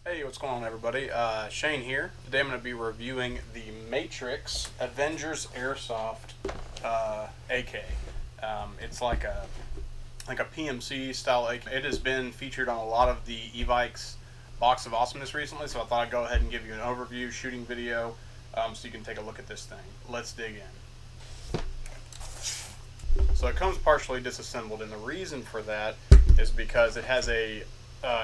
Hey, what's going on, everybody? Shane here. Today I'm going to be reviewing the Matrix Avengers Airsoft AK. It's like a PMC style AK. It has been featured on a lot of the Evike's Box of Awesomeness recently, so I thought I'd go ahead and give you an overview shooting video so you can take a look at this thing. Let's dig in. So it comes partially disassembled, and the reason for that is because it has a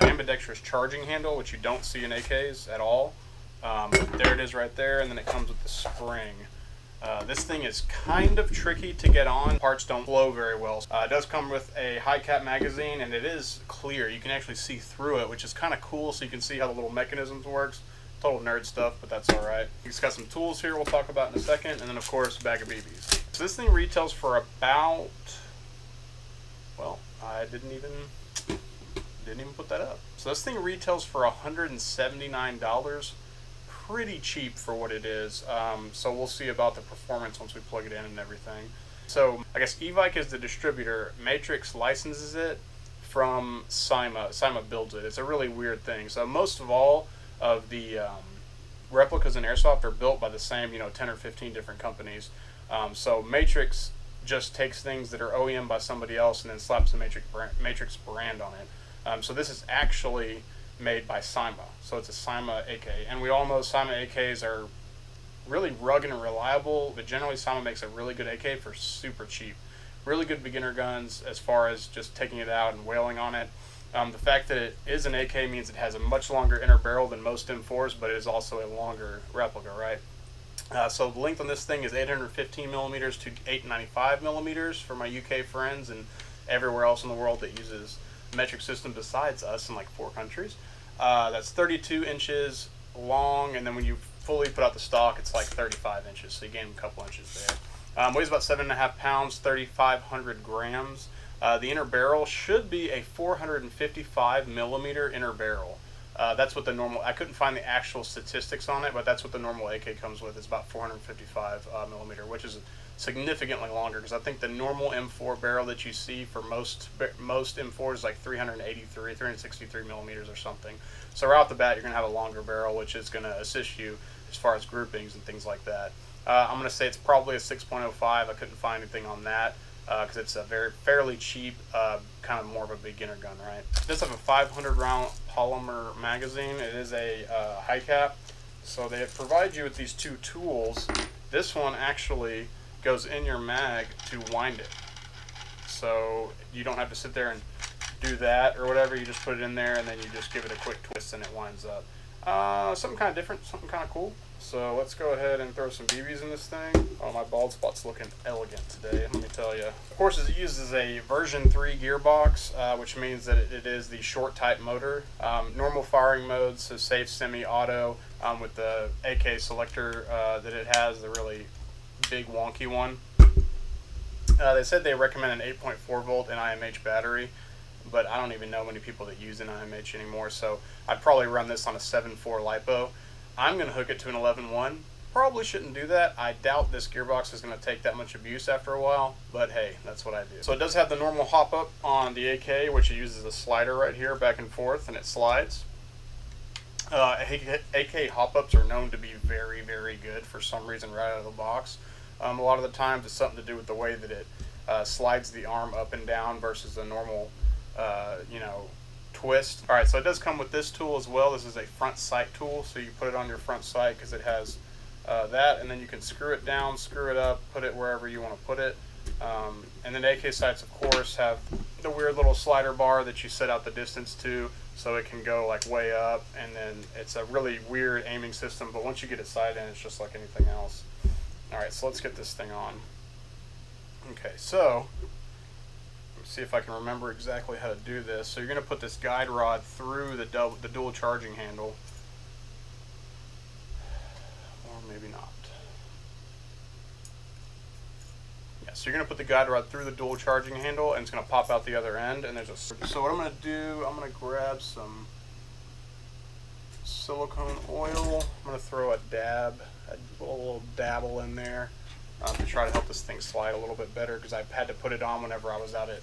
ambidextrous charging handle, which you don't see in AKs at all. But there it is right there, and then it comes with the spring. This thing is kind of tricky to get on. Parts don't flow very well. It does come with a high cap magazine, and it is clear. You can actually see through it, which is kind of cool, so you can see how the little mechanisms works. Total nerd stuff, but that's alright. It's got some tools here we'll talk about in a second, and then of course a bag of BBs. So this thing retails for about, well, I didn't even put that up. So this thing retails for $179. Pretty cheap for what it is. So we'll see about the performance once we plug it in and everything. So I guess Evike is the distributor. Matrix licenses it from Cyma. Cyma builds it. It's a really weird thing. So most of all of the replicas in Airsoft are built by the same, 10 or 15 different companies. So Matrix just takes things that are OEM by somebody else and then slaps the Matrix brand on it. So this is actually made by Cyma. So it's a Cyma AK. And we all know Cyma AKs are really rugged and reliable, but generally Cyma makes a really good AK for super cheap. Really good beginner guns as far as just taking it out and wailing on it. The fact that it is an AK means it has a much longer inner barrel than most M4s, but it is also a longer replica, right? So the length on this thing is 815 millimeters to 895 millimeters for my UK friends and everywhere else in the world that uses metric system besides us in like 4 countries. That's 32 inches long, and then when you fully put out the stock, it's like 35 inches, so you gain a couple inches there. Weighs about 7.5 pounds, 3,500 grams. The inner barrel should be a 455 millimeter inner barrel. That's what the normal, I couldn't find the actual statistics on it, but that's what the normal AK comes with. It's about 455 millimeter, which is significantly longer, because I think the normal M4 barrel that you see for most M4s is like 363 millimeters or something. So right off the bat, you're going to have a longer barrel, which is going to assist you as far as groupings and things like that. I'm going to say it's probably a 6.05. I couldn't find anything on that because it's a fairly cheap, kind of more of a beginner gun, right? It does have a 500 round polymer magazine. It is a high cap. So they provide you with these 2 tools. This one actually goes in your mag to wind it, so you don't have to sit there and do that or whatever. You just put it in there and then you just give it a quick twist and it winds up. Something kind of different, something kind of cool. So let's go ahead and throw some BBs in this thing. Oh, my bald spot's looking elegant today, let me tell you. Of course, it uses a version 3 gearbox, which means that it is the short type motor. Normal firing modes, so safe, semi-auto, with the AK selector that it has, the really big wonky one. They said they recommend an 8.4 volt NIMH battery, but I don't even know many people that use NIMH anymore, so I'd probably run this on a 7.4 LiPo. I'm going to hook it to an 11.1. Probably shouldn't do that. I doubt this gearbox is going to take that much abuse after a while, but hey, that's what I do. So it does have the normal hop up on the AK, which it uses a slider right here back and forth, and it slides. AK hop-ups are known to be very, very good for some reason right out of the box. A lot of the times it's something to do with the way that it slides the arm up and down versus a normal, twist. Alright, so it does come with this tool as well. This is a front sight tool, so you put it on your front sight because it has that, and then you can screw it down, screw it up, put it wherever you want to put it. And then AK sights, of course, have the weird little slider bar that you set out the distance to, so it can go like way up, and then it's a really weird aiming system, but once you get it sight in, it's just like anything else. Alright, so let's get this thing on. Okay, so let's see if I can remember exactly how to do this. So you're going to put this guide rod through the dual charging handle, or maybe not. Yeah, so you're going to put the guide rod through the dual charging handle, and it's going to pop out the other end, and there's a... So what I'm going to do, I'm going to grab some silicone oil. I'm going to throw a little dabble in there to try to help this thing slide a little bit better, because I had to put it on whenever I was out at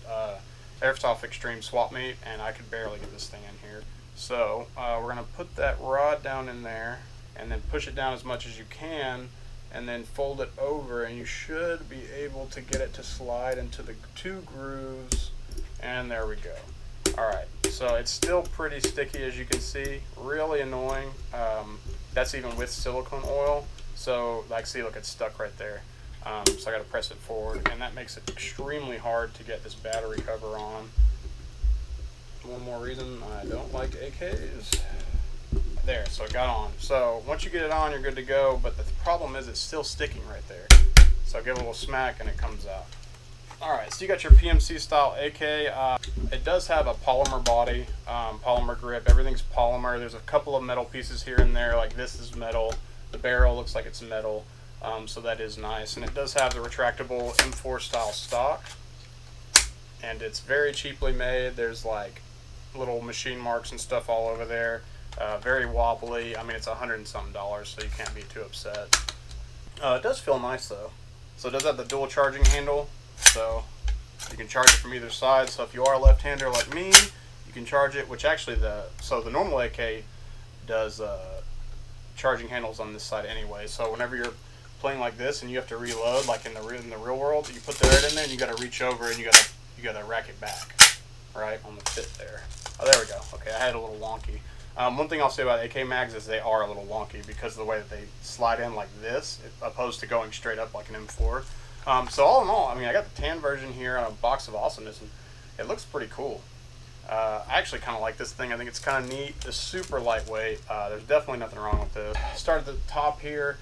Airsoft Extreme Swap Meet, and I could barely get this thing in here. So we're going to put that rod down in there and then push it down as much as you can and then fold it over, and you should be able to get it to slide into the 2 grooves, and there we go. Alright, so it's still pretty sticky, as you can see, really annoying. That's even with silicone oil, so like, see, look, it's stuck right there. So I got to press it forward, and that makes it extremely hard to get this battery cover on. One more reason I don't like AKs. There, so it got on. So once you get it on, you're good to go, but the problem is it's still sticking right there. So give it a little smack and it comes out. Alright, so you got your PMC style AK. It does have a polymer body, polymer grip. Everything's polymer. There's a couple of metal pieces here and there, like this is metal. The barrel looks like it's metal, so that is nice. And it does have the retractable M4 style stock, and it's very cheaply made. There's like little machine marks and stuff all over there. Very wobbly. I mean, it's $100 and something, so you can't be too upset. It does feel nice though. So it does have the dual charging handle, so you can charge it from either side. So if you are a left-hander like me, you can charge it. Which actually the normal AK does charging handles on this side anyway. So whenever you're playing like this and you have to reload, like in the real world, you put that in there and you got to reach over and you got to rack it back, right on the fit there. Oh, there we go. Okay, I had a little wonky. One thing I'll say about AK mags is they are a little wonky because of the way that they slide in like this, opposed to going straight up like an M4. So all in all, I mean, I got the tan version here on a box of awesomeness, and it looks pretty cool. I actually kind of like this thing. I think it's kind of neat. It's super lightweight. There's definitely nothing wrong with this. Start at the top here.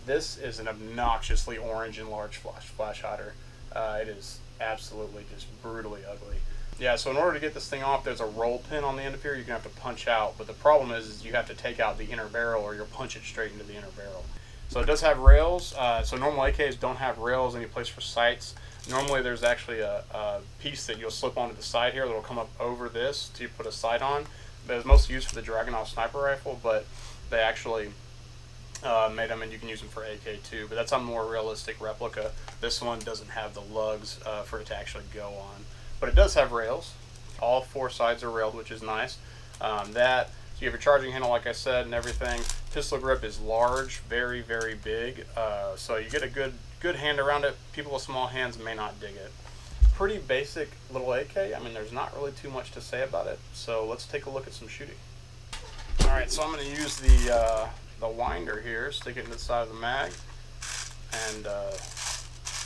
This is an obnoxiously orange and large flash hider. It is absolutely just brutally ugly. Yeah, so in order to get this thing off, there's a roll pin on the end of here you're going to have to punch out. But the problem is you have to take out the inner barrel or you'll punch it straight into the inner barrel. So it does have rails. So normal AKs don't have rails any place for sights. Normally there's actually a piece that you'll slip onto the side here that will come up over this to put a sight on. But it's mostly used for the Dragunov sniper rifle, but they actually made them and you can use them for AK too. But that's a more realistic replica. This one doesn't have the lugs for it to actually go on. But it does have rails. All 4 sides are railed, which is nice. So you have your charging handle, like I said, and everything. Pistol grip is large, very, very big. So you get a good hand around it. People with small hands may not dig it. Pretty basic little AK. I mean, there's not really too much to say about it. So let's take a look at some shooting. All right, so I'm going to use the winder here, stick it into the side of the mag, and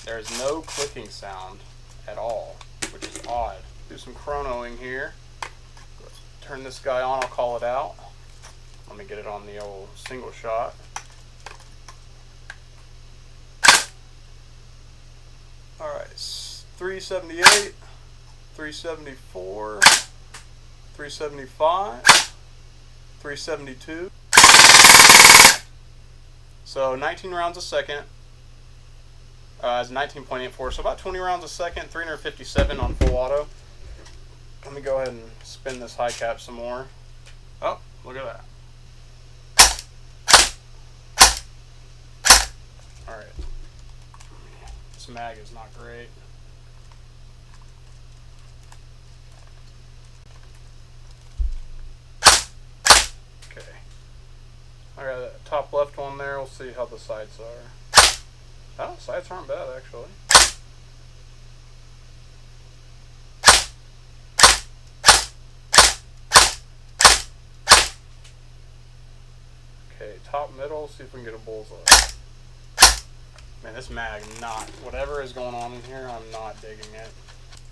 there's no clicking sound at all, which is odd. Do some chronoing here. Turn this guy on, I'll call it out. Let me get it on the old single shot. Alright, 378, 374, 375, 372. So 19 rounds a second. It's 19.84, so about 20 rounds a second, 357 on full auto. Let me go ahead and spin this high cap some more. Oh, look at that. Alright. This mag is not great. Okay. I got that top left one there. We'll see how the sights are. Oh, sights aren't bad, actually. Okay, top middle, see if we can get a bullseye. Man, this mag, whatever is going on in here, I'm not digging it.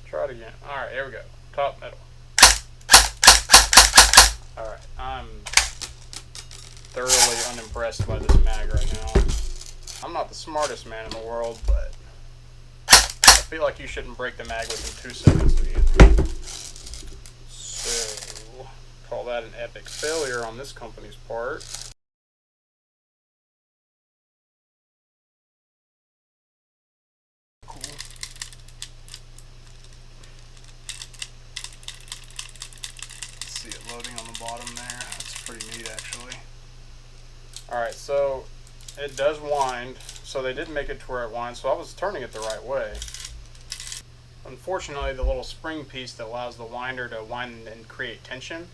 Try it again. Alright, here we go. Top middle. Alright, I'm thoroughly unimpressed by this mag right now. I'm not the smartest man in the world, but I feel like you shouldn't break the mag within 2 seconds of using it. So, call that an epic failure on this company's part. Cool. See it loading on the bottom there. That's pretty neat, actually. Alright, so it does wind, so they did make it to where it winds, so I was turning it the right way. Unfortunately, the little spring piece that allows the winder to wind and create tension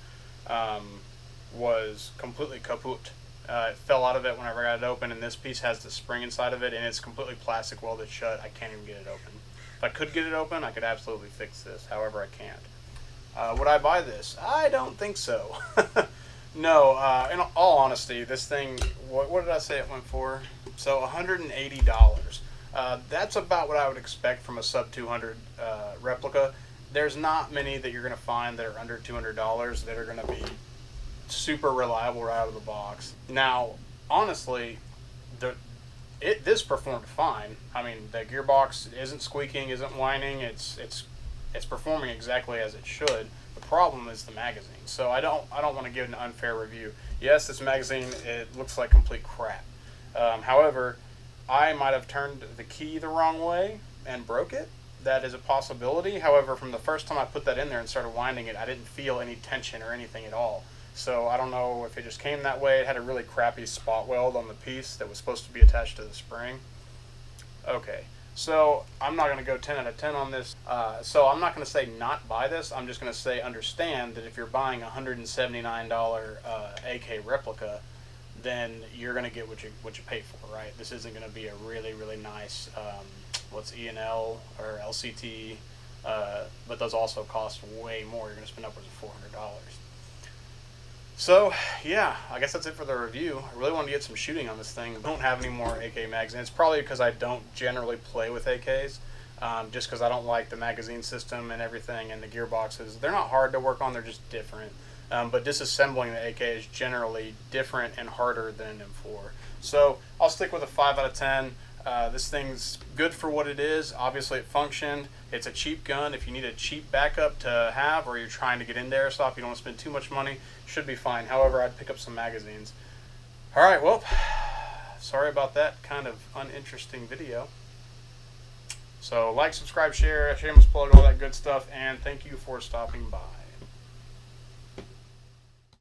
was completely kaput. It fell out of it whenever I got it open, and this piece has the spring inside of it, and it's completely plastic welded shut. I can't even get it open. If I could get it open, I could absolutely fix this. However, I can't. Would I buy this? I don't think so. No, in all honesty, this thing, what did I say it went for? So $180. That's about what I would expect from a sub 200 replica. There's not many that you're going to find that are under $200 that are going to be super reliable right out of the box. Now, honestly, this performed fine. I mean, the gearbox isn't squeaking, isn't whining. It's performing exactly as it should. The problem is the magazine. So I don't want to give an unfair review. Yes, this magazine, it looks like complete crap. However, I might have turned the key the wrong way and broke it. That is a possibility. However, from the first time I put that in there and started winding it, I didn't feel any tension or anything at all. So I don't know if it just came that way. It had a really crappy spot weld on the piece that was supposed to be attached to the spring. Okay, so I'm not going to go 10 out of 10 on this. So I'm not going to say not buy this. I'm just going to say understand that if you're buying a $179 AK replica, then you're going to get what you pay for, right? This isn't going to be a really, really nice, what's E&L or LCT, but those also cost way more. You're going to spend upwards of $400. So, yeah, I guess that's it for the review. I really wanted to get some shooting on this thing. I don't have any more AK magazines. It's probably because I don't generally play with AKs, just because I don't like the magazine system and everything, and the gearboxes. They're not hard to work on, they're just different. But disassembling the AK is generally different and harder than an M4. So I'll stick with a 5 out of 10. This thing's good for what it is. Obviously it functioned. It's a cheap gun. If you need a cheap backup to have, or you're trying to get into Airsoft, you don't want to spend too much money, should be fine. However, I'd pick up some magazines. Alright, well, sorry about that kind of uninteresting video. So like, subscribe, share, shameless plug, all that good stuff, and thank you for stopping by.